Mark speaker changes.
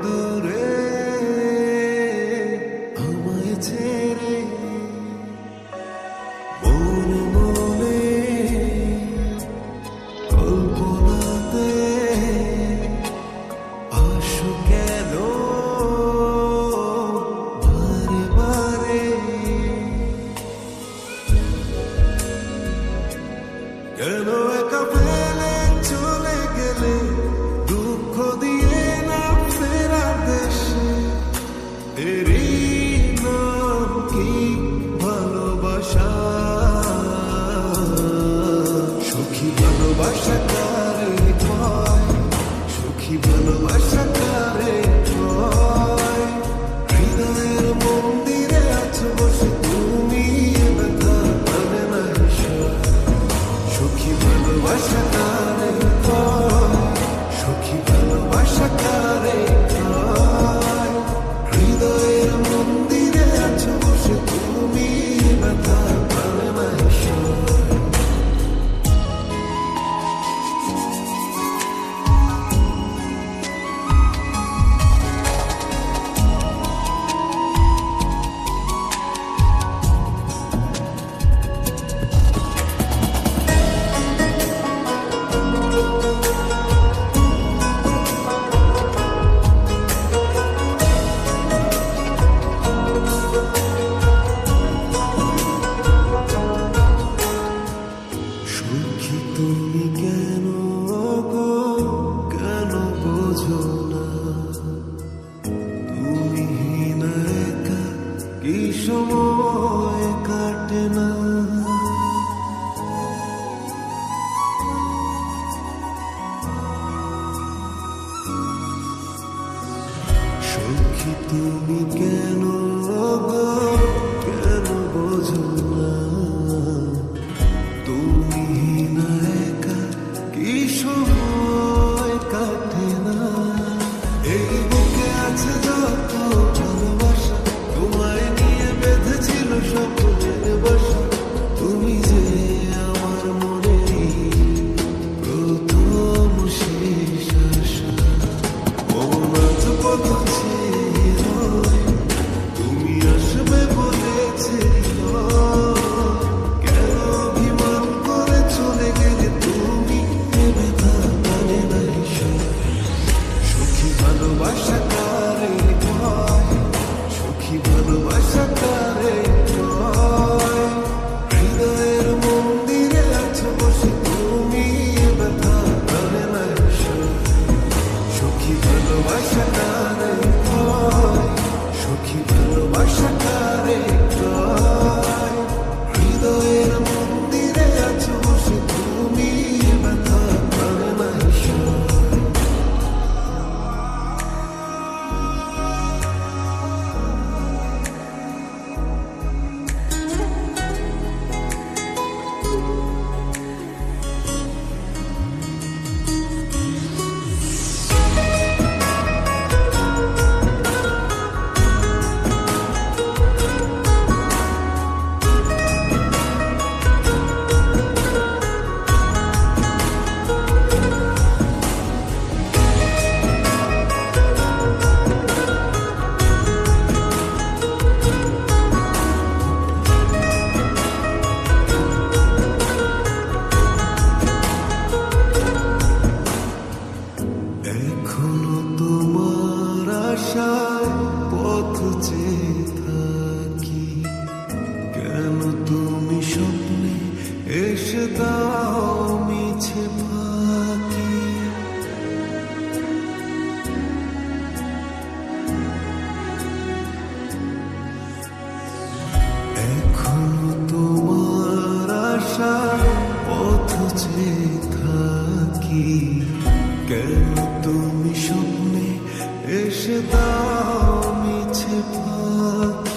Speaker 1: দূরে আমায় ছেড়ে মনে মনে কল্পনাতে আসো কেন বারে বারে, কেন একা ফেলে চলে গেলে দুঃখ দিয়ে না ফেরার দেশে, এরই নাম কি ভালোবাসা? সুখী ভালোবাসা কারে কয়, সুখী ভালোবাসা কারে কয়? হৃদয়ের মন্দিরে আছো বসে তুমি, ব্যথা মানে না হিসাব। সুখী ভালোবাসা কারে কয়, সুখী ভালোবাসা কারে কয়? হৃদয়ের মন্দিরে আছো বসে তুমি, ব্যথা মানে না হিসাব। সুখী তুমি কেন গো, কেন বোঝো না? তুমি না একা কি সময় কাটে না? সুখী তুমি কেন গো, কেন বোঝো না? তুমি না একা কি সময় কাটে না? এই বুকে আছে যত ভালোবাসা, তোমায় নিয়ে বেঁধেছিল স্বপ্নের বাসা। তুমি যে আমার মনেরই প্রথম শেষ আশা। মন আজ পথ চেয়ে রয়, তুমি আসবে বলেছিল। কেন অভিমান করে চলে গেলে তুমি, এ ব্যথা মানে না হিসাব। সুখী ভালোবাসা কারে কয়, সুখী ভালোবাসা কারে কয়? হৃদয়ের মন্দিরে আছো বসে তুমি, এ ব্যথা মানে না হিসাব। সুখী ভালোবাসা কারে কয়, সুখী ভালোবাসা কারে কয়? হৃদয়ের মন্দিরে আছো বসে তুমি, ব্যথা মানে না হিসাব। এখনো তোমার আশায় পথ চেয়ে থাকি, কেন তুমি স্বপ্নে এসে দাও মিছে ফাঁকি? এখনো তোমার আশায় পথ চেয়ে থাকি, কেন তুমি স্বপ্নে এসে দাও মিছে ফাঁকি?